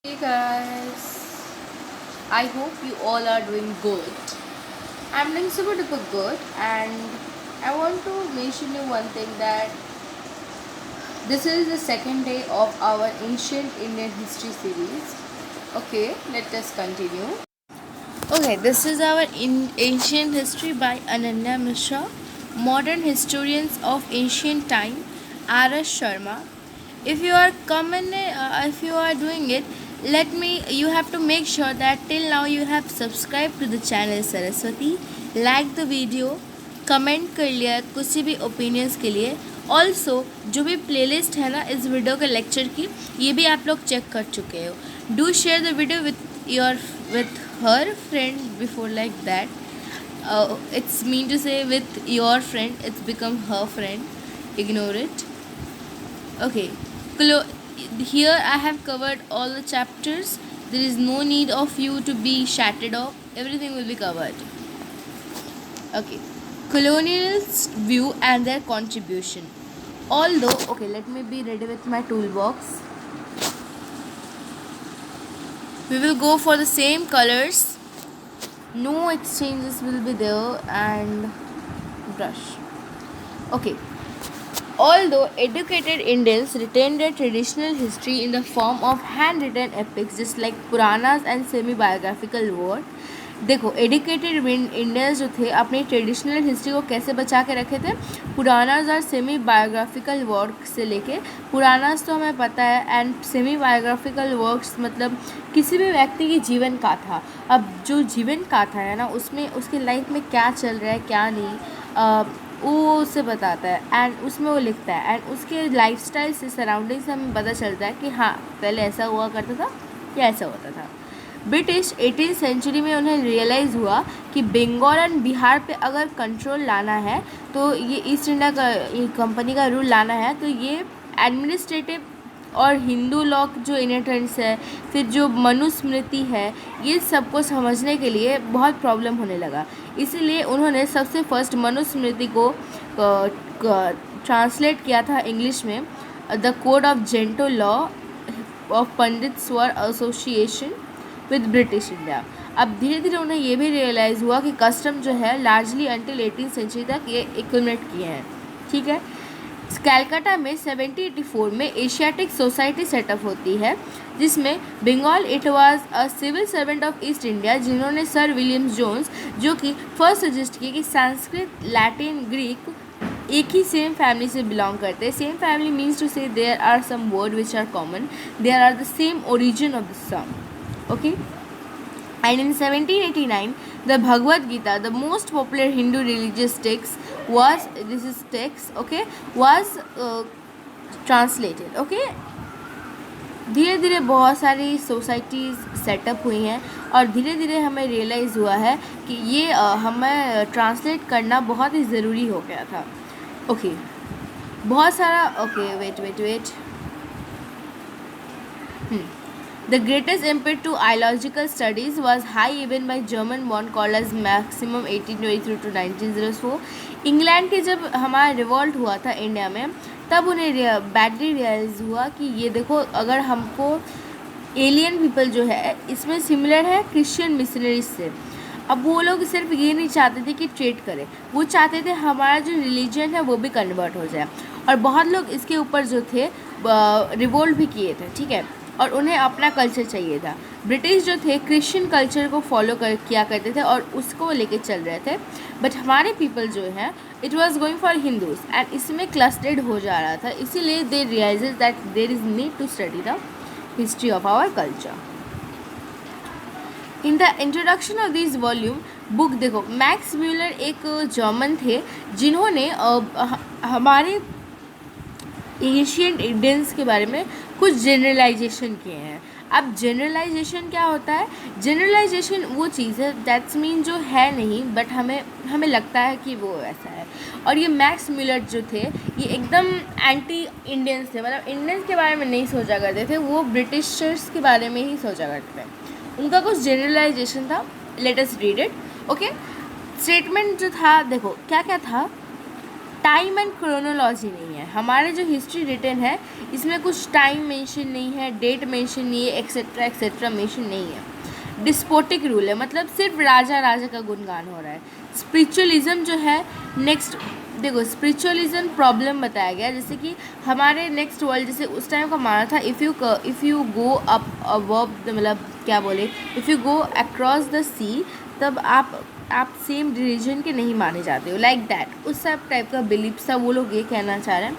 Hey guys, I hope you all are doing good. I'm doing super duper good, and I want to mention you one thing that this is the second day of our ancient Indian history series. Okay, let us continue. Okay, this is our ancient history by Ananya Mishra, modern historians of ancient time, R.S. Sharma. If you are doing it, let me. You have to make sure that till now you have subscribed to the channel Saraswati, like the video, comment कर लिया कुछ भी opinions के लिए. Also जो भी playlist है ना इस वीडियो के लेक्चर की, ये भी आप लोग चेक कर चुके हो. Do share the video with her friend before, like that. It's mean to say with your friend, it's become her friend. Ignore it. Okay. Here I have covered all the chapters. There is no need of you to be shattered off. Everything will be covered. Okay. Colonialist view and their contribution. Although, okay, let me be ready with my toolbox. We will go for the same colors. No exchanges will be there, and brush. Okay. Although educated Indians retained their traditional history in the form of handwritten epics just like Puranas and semi-biographical work. देखो educated Indians जो थे अपनी traditional history को कैसे बचा के रखे थे, पुरानाज और सेमी बायोग्राफिकल वर्क से लेके. पुरानाज तो हमें पता है, एंड सेमी बायोग्राफिकल वर्क्स मतलब किसी भी व्यक्ति की जीवन गाथा. अब जो जीवन गाथा है ना, उसमें उसकी लाइफ में क्या चल रहा है क्या नहीं, वो उसे बताता है एंड उसमें वो लिखता है, एंड उसके लाइफस्टाइल से सराउंडिंग से हमें पता चलता है कि हाँ पहले ऐसा हुआ करता था या ऐसा होता था. ब्रिटिश 18th सेंचुरी में उन्हें रियलाइज़ हुआ कि बंगाल एंड बिहार पे अगर कंट्रोल लाना है, तो ये ईस्ट इंडिया कंपनी का रूल लाना है, तो ये एडमिनिस्ट्रेटिव और हिंदू लॉ जो इनहेरिटेंस है, फिर जो मनुस्मृति है, ये सबको समझने के लिए बहुत प्रॉब्लम होने लगा. इसीलिए उन्होंने सबसे फर्स्ट मनुस्मृति को ट्रांसलेट किया था इंग्लिश में, the code of Gentoo law of pandit स्वर एसोसिएशन विद ब्रिटिश इंडिया. अब धीरे धीरे उन्हें ये भी रियलाइज़ हुआ कि कस्टम जो है लार्जली अंटिल 18th सेंचुरी तक ये एक्यूमुलेट किए हैं. ठीक है. कैलकाटा में 1784 में एशियाटिक सोसाइटी सेटअप होती है, जिसमें Bengal it was a civil servant of East India, जिन्होंने सर विलियम्स जोन्स जो कि फर्स्ट सजेस्ट किए कि संस्कृत लैटिन ग्रीक एक ही सेम फैमिली से बिलोंग करते हैं. Same family means to say there are some word which are common, there are the same origin of the some. Okay. And in 1789, the Bhagavad Gita, the most popular Hindu religious text, was translated. Okay. धीरे धीरे बहुत सारी societies setup हुई हैं, और धीरे धीरे हमें रियलाइज़ हुआ है कि ये हमें ट्रांसलेट करना बहुत ही ज़रूरी हो गया था. ओके. बहुत सारा. Okay, wait. The greatest impetus to ideological studies was high even by German born called as Maximum 1823 to 1904. England के जब हमारा रिवॉल्ट हुआ था इंडिया में, तब उन्हें बैडली रियलाइज़ हुआ कि ये देखो, अगर हमको एलियन पीपल जो है इसमें सिमिलर है क्रिश्चियन मिशनरीज से. अब वो लोग सिर्फ ये नहीं चाहते थे कि ट्रेड करें, वो चाहते थे हमारा जो रिलीजन है वो भी कन्वर्ट हो जाए. और बहुत लोग इसके ऊपर जो थे रिवोल्ट भी किए थे. ठीक है. और उन्हें अपना कल्चर चाहिए था. ब्रिटिश जो थे क्रिश्चियन कल्चर को फॉलो किया करते थे और उसको लेके चल रहे थे, बट हमारे पीपल जो हैं it was going for Hindus, and इसमें क्लस्टर्ड हो जा रहा था. इसीलिए they realizes that there is need to study the history of our culture. In the introduction of this volume book, देखो मैक्स म्यूलर एक जर्मन थे जिन्होंने हमारे एशियंट इंडियंस के बारे में कुछ जनरलाइजेशन किए हैं. अब जनरलाइजेशन क्या होता है? जनरलाइजेशन वो चीज़ है दैट्स मीन जो है नहीं, बट हमें लगता है कि वो ऐसा है. और ये मैक्स म्यूलर जो थे ये एकदम एंटी इंडियंस थे, मतलब इंडियंस के बारे में नहीं सोचा करते थे, वो ब्रिटिशर्स के बारे में ही सोचा करते थे. उनका कुछ जनरलाइजेशन था. Let us read it. Okay. Statement जो था, देखो क्या क्या था. टाइम एंड क्रोनोलॉजी नहीं है। हमारे जो हिस्ट्री रिटन है इसमें कुछ टाइम मेंशन नहीं है, डेट मेंशन नहीं है, एक्सेट्रा एक्सेट्रा मेंशन नहीं है। डिस्पोटिक रूल है, मतलब सिर्फ राजा राजा का गुणगान हो रहा है। स्पिरिचुअलिज्म जो है नेक्स्ट, देखो स्पिरिचुअलिज्म प्रॉब्लम बताया गया, जैसे कि हमारे नेक्स्ट वर्ल्ड, जैसे उस टाइम का माना था if you go up above, मतलब क्या बोले, if you go across the sea, तब आप सेम रिलीजन के नहीं माने जाते हो, लाइक दैट, उस सब टाइप का बिलीफ था, वो लोग ये कहना चाह रहे हैं।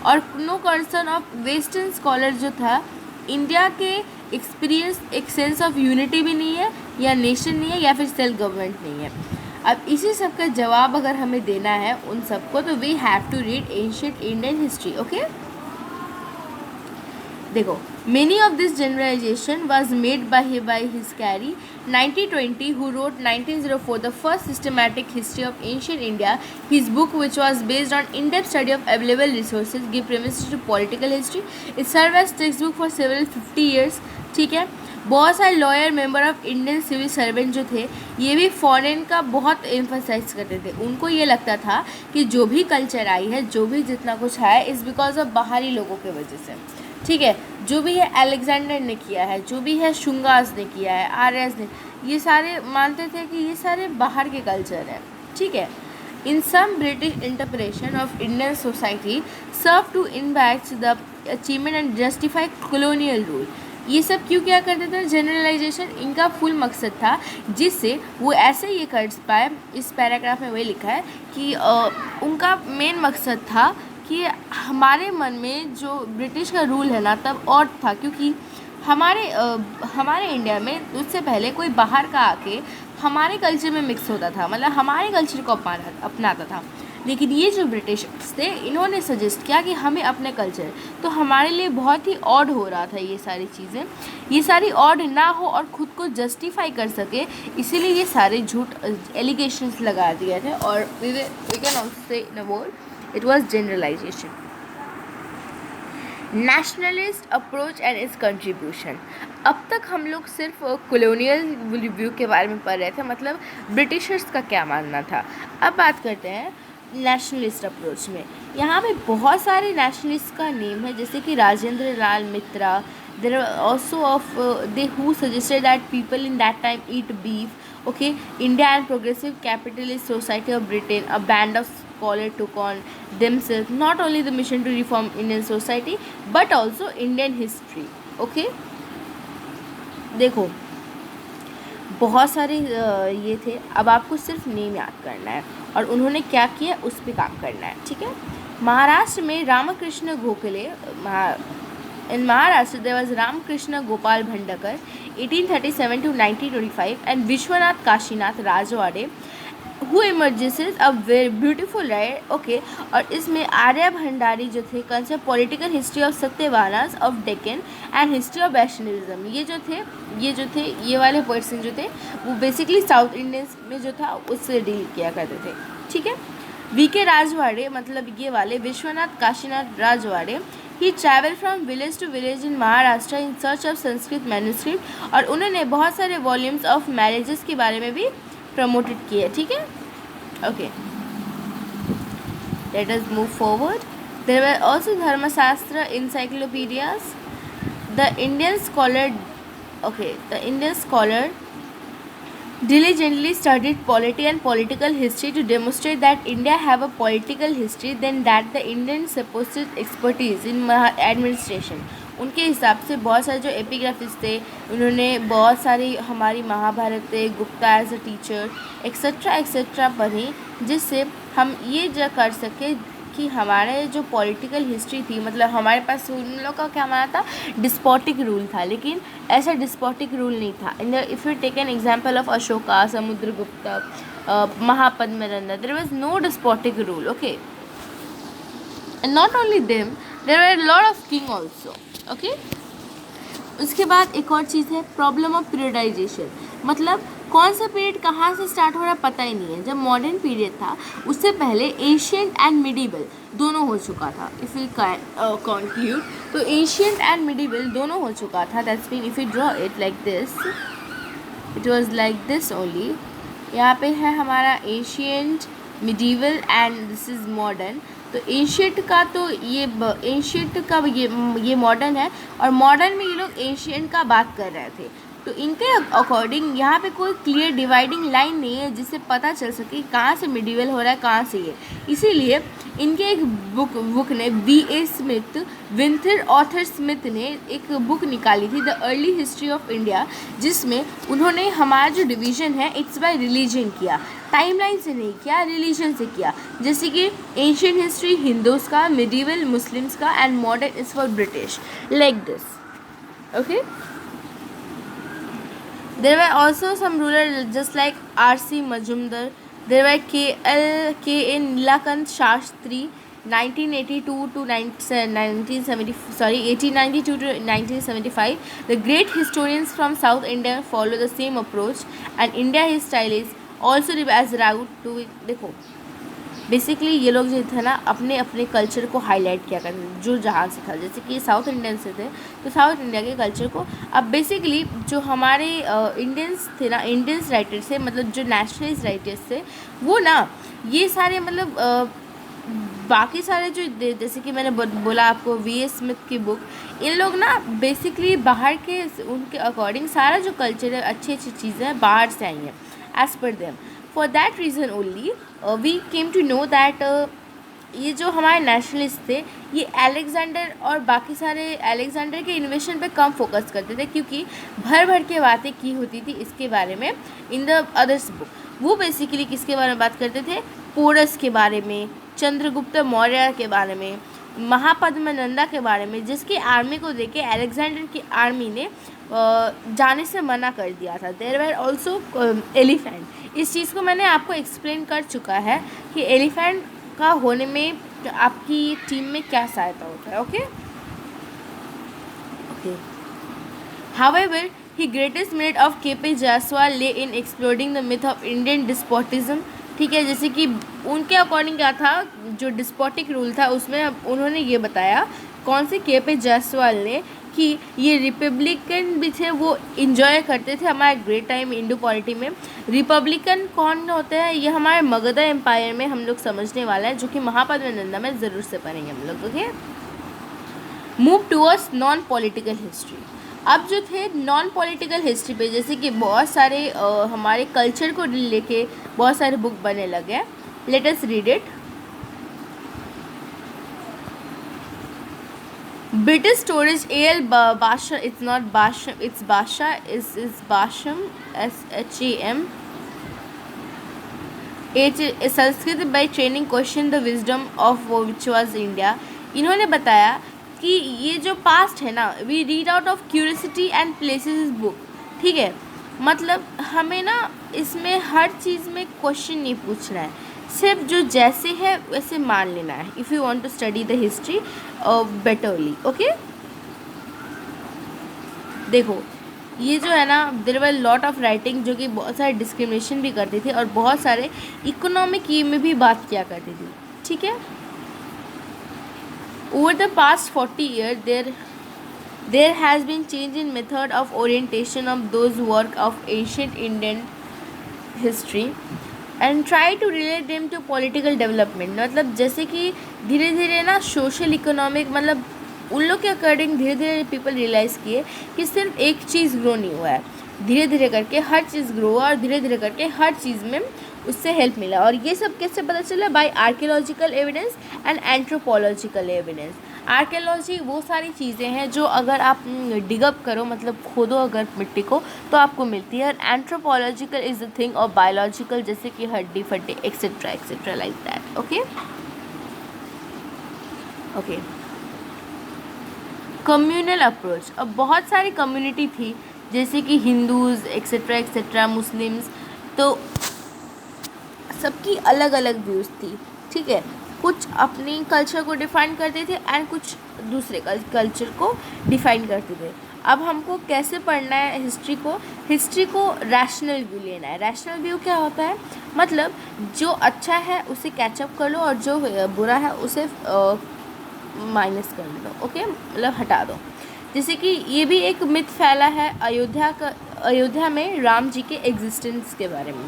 और no concern of western scholar जो था, इंडिया के एक्सपीरियंस एक सेंस ऑफ यूनिटी भी नहीं है, या नेशन नहीं है, या फिर सेल्फ गवर्नमेंट नहीं है। अब इसी सब का जवाब अगर हमें देना है उन सबको, तो we have to read ancient Indian history. Okay, देखो many of this generalization was made by his Carey 1920, who wrote 1904 the first systematic history of ancient India. His book, which was based on in-depth study of available resources, gave premises to political history. It served as textbook for several 50 years. ठीक है, बहुत सारे lawyer, member of Indian civil servant जो थे, ये भी foreign का बहुत एम्फसाइज करते थे। उनको ये लगता था कि जो भी कल्चर आई है, जो भी जितना कुछ है, इज़ बिकॉज ऑफ बाहरी लोगों के वजह से। ठीक है, जो भी है अलेक्जेंडर ने किया है, जो भी है शुंगास ने किया है, आर्यस ने, ये सारे मानते थे कि ये सारे बाहर के कल्चर हैं। ठीक है, in some British interpretation of Indian society serve to enhance the achievement and justify colonial rule. ये सब क्यों क्या करते थे? जनरलाइजेशन इनका फुल मकसद था, जिससे वो ऐसे ये कर पाए। इस पैराग्राफ में वही लिखा है कि उनका मेन मकसद था कि हमारे मन में जो ब्रिटिश का रूल है ना, तब और था, क्योंकि हमारे इंडिया में उससे पहले कोई बाहर का आके हमारे कल्चर में मिक्स होता था, मतलब हमारे कल्चर को अपनाता था। लेकिन ये जो ब्रिटिश थे, इन्होंने सजेस्ट किया कि हमें अपने कल्चर, तो हमारे लिए बहुत ही ऑड हो रहा था ये सारी चीज़ें, ये सारी ऑड ना हो और ख़ुद को जस्टिफाई कर सके, इसीलिए ये सारे झूठ एलिगेशंस लगा दिए थे। और we can also say in a word it was generalization. Nationalist approach and its contribution. अब तक हम लोग सिर्फ कॉलोनियल रिव्यू के बारे में पढ़ रहे थे, मतलब ब्रिटिशर्स का क्या मानना था। अब बात करते हैं नेशनलिस्ट अप्रोच में। यहाँ पे बहुत सारे नेशनलिस्ट का नेम है, जैसे कि Rajendra Lal Mitra. There are also of they who suggested that people in that time eat beef. Okay, India and progressive capitalist society of Britain, a band of scholar took on themselves not only the mission to reform Indian society but also Indian history. Okay, देखो बहुत सारे ये थे। अब आपको सिर्फ name याद करना है और उन्होंने क्या किया उस पर काम करना है। ठीक है, महाराष्ट्र में Ramakrishna Gokhale, in Maharashtra there was Ramakrishna Gopal Bhandakar 1837 to 1925 and Vishwanath Kashinath Rajwade who emerges a very beautiful right. Okay, और इसमें आर्य भंडारी जो थे, concept political history of Satavahanas of Deccan and history of Vaishnavism, ये जो थे ये वाले पर्सन जो थे वो बेसिकली साउथ इंडियंस में जो था उससे डील किया करते थे। ठीक है, वीके राजवाड़े, मतलब ये वाले Vishwanath Kashinath Rajwade, he travel from village to village in Maharashtra in search of Sanskrit manuscript, और उन्होंने बहुत सारे वॉल्यूम्स ऑफ मैरिजेस के बारे में भी प्रमोटेड किया। ठीक है, okay, let us move forward. There were also Dharmashastra encyclopedias. The Indian scholar diligently studied polity and political history to demonstrate that India have a political history than that the Indian supposed expertise in administration. उनके हिसाब से बहुत सारे जो एपिग्राफिस्ट थे, उन्होंने बहुत सारी हमारी Mahabharata, Gupta age a teacher etcetera पढ़ी, जिससे हम ये जो कर सके कि हमारे जो पॉलिटिकल हिस्ट्री थी, मतलब हमारे पास उन लोग का क्या माना था, डिस्पोटिक रूल था, लेकिन ऐसा डिस्पोटिक रूल नहीं था। In if you take an example of Ashoka, Samudragupta, Mahapadmananda, there was no despotic rule. Okay, and not only them, there were lot of king also. Okay, उसके बाद एक और चीज़ है प्रॉब्लम ऑफ पीरियडाइजेशन, मतलब कौन सा पीरियड कहाँ से स्टार्ट हो रहा है पता ही नहीं है। जब मॉडर्न पीरियड था उससे पहले एशियंट एंड मिडीवल दोनों हो चुका था। इफ़ यू कंक्लूड, तो एशियंट एंड मिडीवल दोनों हो चुका था। That's mean if you draw it like this, it was like this only. यहाँ पे है हमारा ancient, medieval and this is modern. तो एंशियंट का तो एंशियंट का ये मॉडर्न है, और मॉडर्न में ये लोग एंशियंट का बात कर रहे थे। तो इनके अकॉर्डिंग यहाँ पे कोई क्लियर डिवाइडिंग लाइन नहीं है जिससे पता चल सके कहाँ से मिडिवल हो रहा है, कहाँ से ये। इसीलिए इनके एक बुक ने V.A. स्मिथ, विंथर ऑथर स्मिथ ने एक बुक निकाली थी, the early history of India, जिसमें उन्होंने हमारा जो डिवीज़न है इट्स बाय रिलीजन किया, टाइमलाइन से नहीं किया, रिलीजन से किया। जैसे कि एंशियंट हिस्ट्री हिंदूज़ का, मिडिवल मुस्लिम्स का, and modern is for British, like this. Okay, there were also some rulers just like R.C. Majumdar. There were K.A. Nilakant Shastri, 1892 to 1892 to 1975. The great historians from South India follow the same approach, and India his style is also as route to it. देखो basically ये लोग जो थे ना अपने अपने culture को highlight किया करते थे, जो जहाँ से था। जैसे कि साउथ इंडियन से थे तो साउथ इंडिया के कल्चर को, अब बेसिकली जो हमारे इंडियंस थे ना, इंडियंस राइटर्स थे, मतलब जो नेशनलिस्ट राइटर्स थे, वो ना ये सारे मतलब बाकी सारे जो जैसे कि मैंने बोला आपको V.A. स्मिथ की बुक, इन लोग ना बेसिकली बाहर के उनके अकॉर्डिंग सारा जो कल्चर है, अच्छी अच्छी चीज़ें हैं बाहर से आई हैं as per them. For that reason only we came to know that ये जो हमारे नेशनलिस्ट थे ये अलेक्जेंडर और बाकी सारे अलेक्जेंडर के इन्वेशन पे कम फोकस करते थे, क्योंकि भर भर के बातें की होती थी इसके बारे में इन द अदर्स बुक। वो बेसिकली किसके बारे में बात करते थे? पोरस के बारे में, चंद्रगुप्त मौर्य के बारे में, महापद्मनंदा के बारे में, जिसकी आर्मी को देख के अलेक्जेंडर की आर्मी ने जाने से मना कर दिया था। There were also elephant. इस चीज़ को मैंने आपको एक्सप्लेन कर चुका है कि एलिफेंट का होने में आपकी टीम में क्या सहायता होता है। Okay okay however he greatest merit of K.P. Jayaswal lay in exploring the myth of Indian despotism. ठीक है, जैसे कि उनके अकॉर्डिंग क्या था, जो डिस्पोटिक रूल था उसमें उन्होंने ये बताया, कौन से K.P. जायसवाल ने, कि ये रिपब्लिकन भी थे, वो इंजॉय करते थे हमारे ग्रेट टाइम इंडो पॉलिटी में। रिपब्लिकन कौन होते हैं? ये हमारे मगध एम्पायर में हम लोग समझने वाला है, जो कि महापद्मनंदा में ज़रूर से पढ़ेंगे हम लोग। Okay, move towards non political history. अब जो थे नॉन पॉलिटिकल हिस्ट्री पे, जैसे कि बहुत सारे हमारे कल्चर को लेके बहुत सारे बुक बनने लगे हैं। Let us read it. British storage A.L. Basham, it's not Basham, it's Basha, is Basham, S-H-A-M. Sanskrit by training question the wisdom of which was India. इन्होंने बताया कि ये जो पास्ट है ना, we read out of curiosity and places इस book. ठीक है, मतलब हमें ना इसमें हर चीज़ में क्वेश्चन नहीं पूछना है, सिर्फ जो जैसे है वैसे मान लेना है। If you want to study the history betterly. Okay, देखो ये जो है ना, there were lot of writing जो कि बहुत सारे डिस्क्रिमिनेशन भी करती थी और बहुत सारे इकोनॉमिक में भी बात किया करती थी। ठीक है, over the past 40 years there has been change in method of orientation of those work of ancient Indian history and try to relate them to political development। मतलब जैसे कि धीरे धीरे ना सोशल इकोनॉमिक, मतलब उन लोग के अकॉर्डिंग धीरे धीरे पीपल रियलाइज़ किए कि सिर्फ एक चीज़ ग्रो नहीं हुआ है, धीरे धीरे करके हर चीज़ ग्रो हुआ और धीरे धीरे करके हर चीज़ में उससे हेल्प मिला। और ये सब कैसे पता चला? By archaeological evidence and anthropological evidence. Archaeology वो सारी चीज़ें हैं जो अगर आप डिगअप करो, मतलब खोदो अगर मिट्टी को, तो आपको मिलती है। और anthropological is the thing of biological, जैसे कि हड्डी फड्डी etcetera like that. Okay okay communal approach. अब बहुत सारी कम्युनिटी थी, जैसे कि हिंदूज़ एक्सेट्रा मुस्लिम्स, तो सबकी अलग अलग व्यूज़ थी। ठीक है, कुछ अपनी कल्चर को डिफ़ाइन करते थे एंड कुछ दूसरे कल्चर को डिफ़ाइन करते थे। अब हमको कैसे पढ़ना है हिस्ट्री को? हिस्ट्री को रैशनल व्यू लेना है। रैशनल व्यू क्या होता है? मतलब जो अच्छा है उसे कैचअप कर लो और जो बुरा है उसे माइनस कर लो। ओके, मतलब हटा दो। जैसे कि ये भी एक मिथ फैला है अयोध्या में राम जी के एग्जिस्टेंस के बारे में,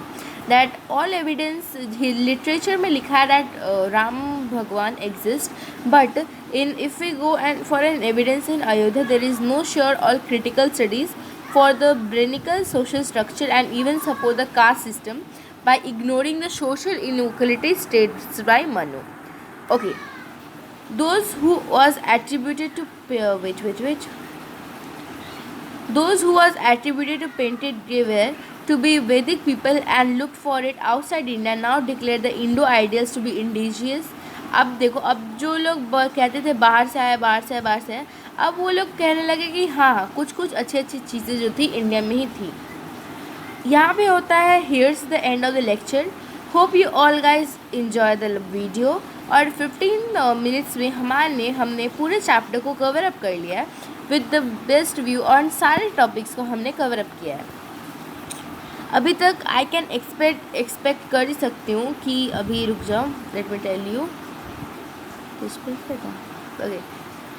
दैट ऑल एविडेंस लिटरेचर में लिखा है that Ram Bhagwan exist, but if we go and for an evidence in Ayodhya, there is no sure or critical studies for the Brahminical social structure and even support the caste system by ignoring the social inequality states by Manu. Okay, those who was attributed to those who was attributed to painted were to be Vedic people and looked for it outside India now declare the Indo ideals to be indigenous. अब देखो, अब जो लोग कहते थे बाहर से आए बाहर से आए बाहर से आए, अब वो लोग कहने लगे कि हाँ कुछ कुछ अच्छी अच्छी चीज़ें जो थी इंडिया में ही थी. यहाँ पे होता है here's the end of the lecture. Hope you all guys enjoy the video. और 15 मिनट्स में हमने पूरे चैप्टर को कवर अप कर लिया है विद द बेस्ट व्यू और सारे टॉपिक्स को हमने कवर अप किया है. अभी तक आई कैन एक्सपेक्ट कर ही सकती हूँ कि अभी रुक जाओ, let me tell you. Okay,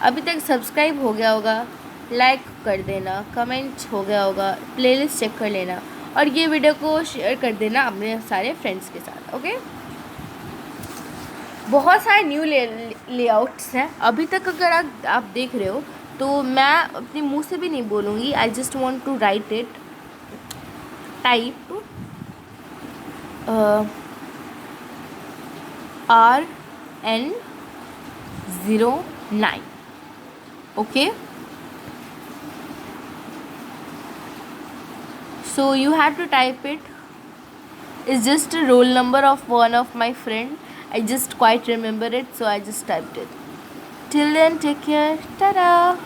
अभी तक सब्सक्राइब हो गया होगा, लाइक कर देना, कमेंट हो गया होगा, प्लेलिस्ट चेक कर लेना और ये वीडियो को शेयर कर देना अपने सारे फ्रेंड्स के साथ. ओके, बहुत सारे न्यू लेआउट्स हैं अभी तक. अगर आप देख रहे हो तो मैं अपने मुंह से भी नहीं बोलूँगी. I just want to write it. Type RN09. okay, so you have to type it. It's just a roll number of one of my friend. I just quite remember it, so I just typed it. Till then, take care. Ta-da.